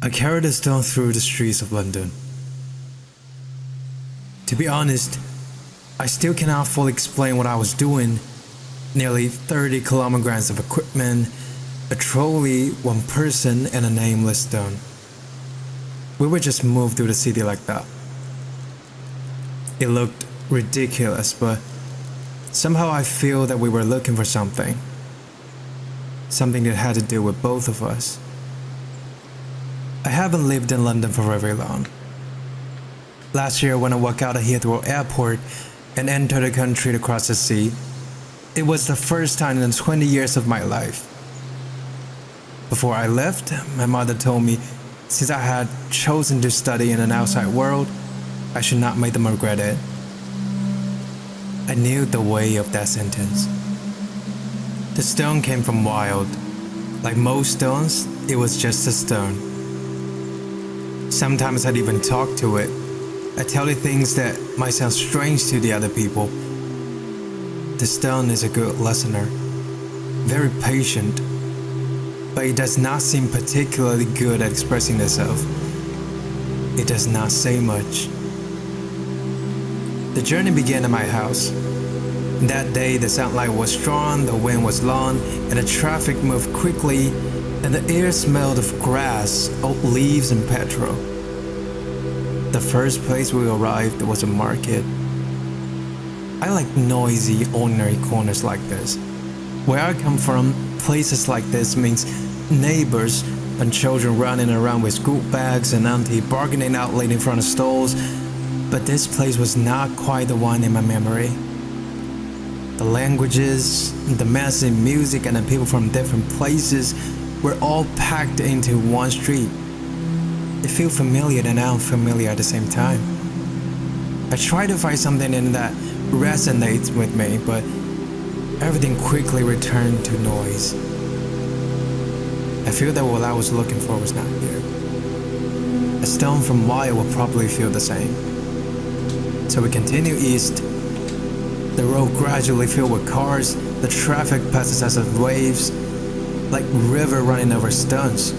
I carried a stone through the streets of London. To be honest, I still cannot fully explain what I was doing. Nearly 30 kilograms of equipment, a trolley, one person, and a nameless stone. We would just move through the city like that. It looked ridiculous, but somehow I feel that we were looking for something. Something that had to do with both of us. I haven't lived in London for very long. Last year when I walked out of Heathrow Airport and entered the country to cross the sea, it was the first time in 20 years of my life. Before I left, my mother told me since I had chosen to study in an outside world, I should not make them regret it. I knew the weight of that sentence. The stone came from wild. Like most stones, it was just a stone. Sometimes I'd even talk to it. I tell it things that might sound strange to the other people. The stone is a good listener, very patient, but it does not seem particularly good at expressing itself. It does not say much. The journey began at my house. That day the sunlight was strong, the wind was long, and the traffic moved quickly, and the air smelled of grass, old leaves, and petrol. The first place we arrived was a market. I like noisy, ordinary corners like this. Where I come from, places like this means neighbors and children running around with school bags and auntie bargaining out late in front of stalls, but this place was not quite the one in my memory. The languages, the massive music, and the people from different places were all packed into one street. It felt familiar and unfamiliar at the same time. I tried to find something in that resonates with me, but everything quickly returned to noise. I feel that what I was looking for was not here. A stone from Wire will probably feel the same. So we continue east. The road gradually filled with cars. The traffic passes us as waves, like river running over stones.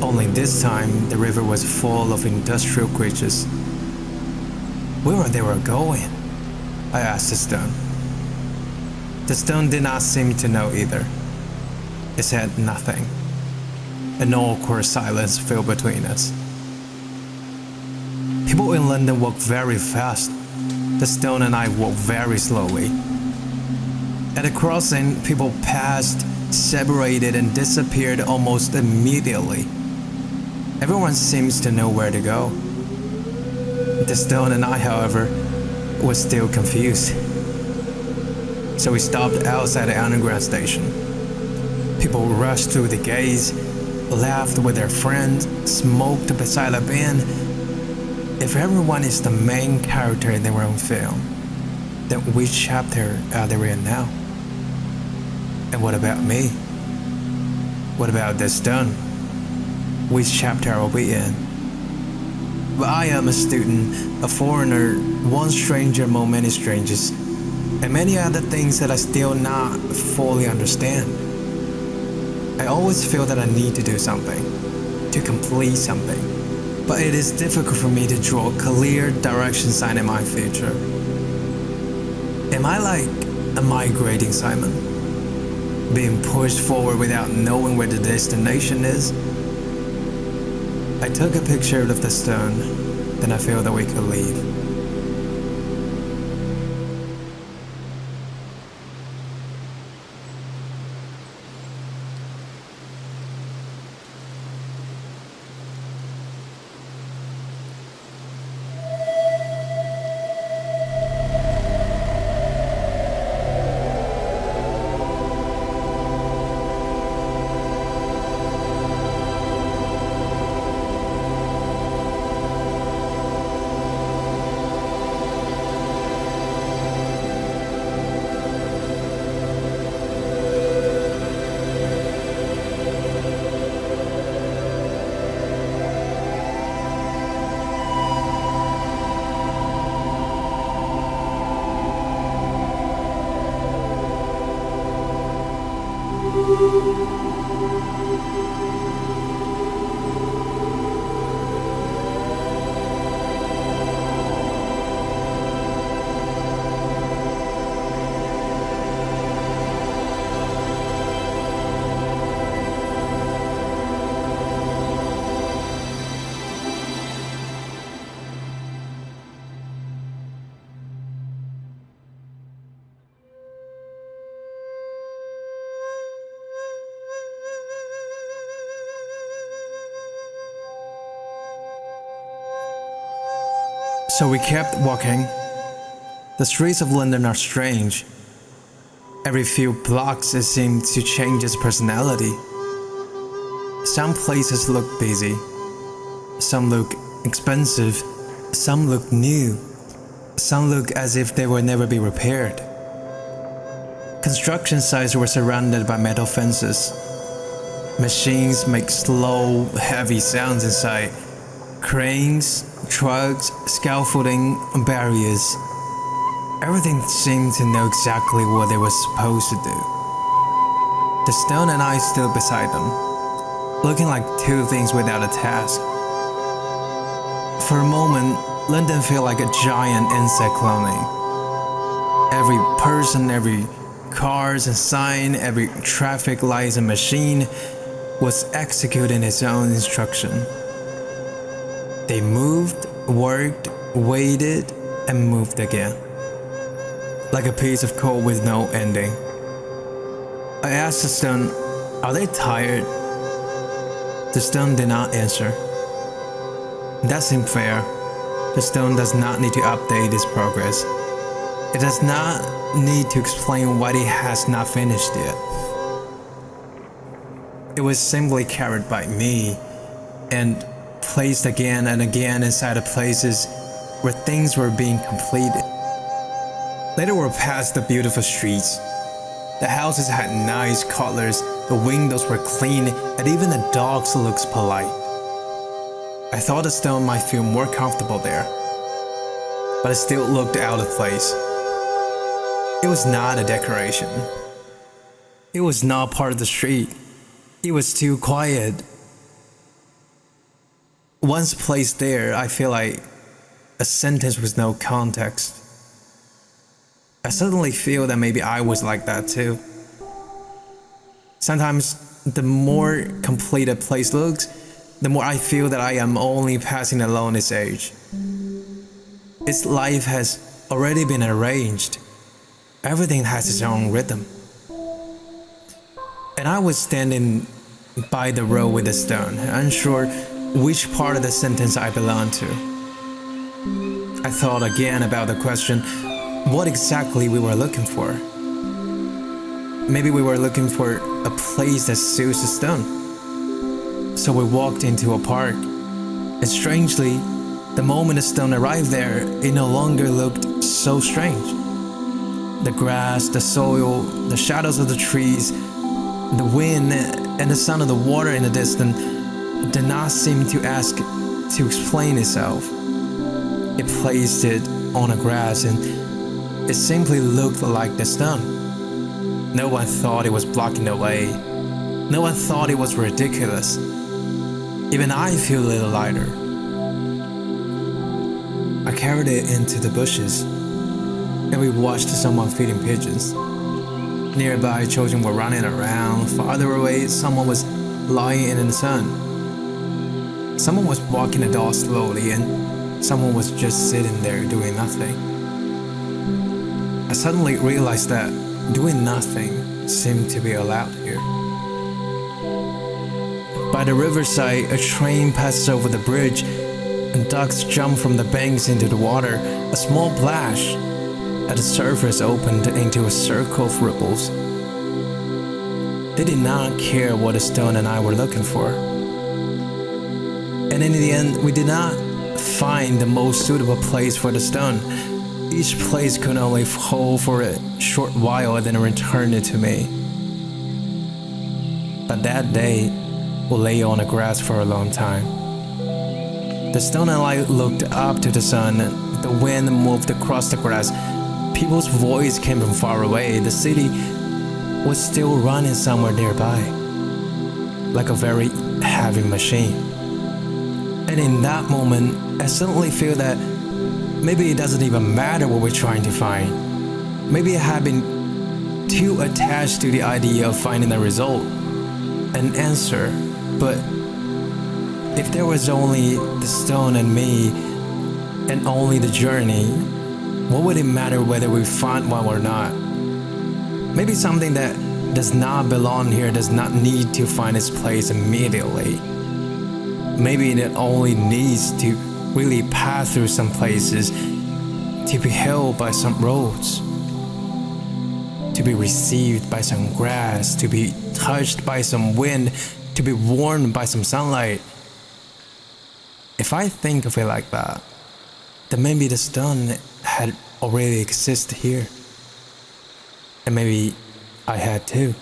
Only this time, the river was full of industrial creatures. Where were they going? I asked the stone. The stone did not seem to know either. It said nothing. An awkward silence filled between us. People in London walk very fast. The stone and I walked very slowly. At the crossing, people passed, separated, and disappeared almost immediately. Everyone seems to know where to go. The stone and I, however, was still confused. So we stopped outside the underground station. People rushed through the gates, laughed with their friends, smoked beside a bin. If everyone is the main character in their own film, then which chapter are they in now? And what about me? What about the stone? Which chapter are we in? But I am a student, a foreigner, one stranger among many strangers, and many other things that I still not fully understand. I always feel that I need to do something, to complete something, but it is difficult for me to draw a clear direction sign in my future. Am I like a migrating Simon, being pushed forward without knowing where the destination is? I took a picture of the stone, then I feel that we could leave. So we kept walking. The streets of London are strange. Every few blocks it seemed to change its personality. Some places look busy. Some look expensive. Some look new. Some look as if they will never be repaired. Construction sites were surrounded by metal fences. Machines make slow, heavy sounds inside. Cranes, trucks, scaffolding, barriers. Everything seemed to know exactly what they were supposed to do. The stone and I stood beside them, looking like two things without a task. For a moment, London felt like a giant insect cloning. Every person, every cars and sign, every traffic lights and machine was executing its own instruction. They moved, worked, waited, and moved again, like a piece of code with no ending. I asked the stone, "Are they tired?" The stone did not answer. That seemed fair. The stone does not need to update its progress. It does not need to explain what it has not finished yet. It was simply carried by me and placed again and again inside the places where things were being completed. Later we passed the beautiful streets. The houses had nice colors, the windows were clean, and even the dogs looked polite. I thought the stone might feel more comfortable there, but it still looked out of place. It was not a decoration. It was not part of the street. It was too quiet. Once placed there, I feel like a sentence with no context. I suddenly feel that maybe I was like that too. Sometimes the more complete a place looks, the more I feel that I am only passing along its age. Its life has already been arranged. Everything has its own rhythm. And I was standing by the road with the stone, unsure which part of the sentence I belonged to. I thought again about the question, what exactly we were looking for. Maybe we were looking for a place that suits the stone. So we walked into a park, and strangely, the moment the stone arrived there, it no longer looked so strange. The grass, the soil, the shadows of the trees, the wind, and the sound of the water in the distance did not seem to ask to explain itself. It placed it on the grass and it simply looked like the stone. No one thought it was blocking the way. No one thought it was ridiculous. Even I feel a little lighter. I carried it into the bushes, and we watched someone feeding pigeons. Nearby, children were running around. Farther away, someone was lying in the sun. Someone was walking the dog slowly, and someone was just sitting there doing nothing. I suddenly realized that doing nothing seemed to be allowed here. By the riverside, a train passes over the bridge, and ducks jump from the banks into the water. A small splash at the surface opened into a circle of ripples. They did not care what the stone and I were looking for. And in the end, we did not find the most suitable place for the stone. Each place could only hold for a short while and then return it to me. But that day, we lay on the grass for a long time. The stone and I looked up to the sun. The wind moved across the grass. People's voice came from far away. The city was still running somewhere nearby, like a very heavy machine. And in that moment, I suddenly feel that maybe it doesn't even matter what we're trying to find. Maybe I have been too attached to the idea of finding a result, an answer. But if there was only the stone and me, and only the journey, what would it matter whether we find one or not? Maybe something that does not belong here does not need to find its place immediately. Maybe it only needs to really pass through some places, to be held by some roads, to be received by some grass, to be touched by some wind, to be warmed by some sunlight. If I think of it like that, then maybe the sun had already existed here. And maybe I had too.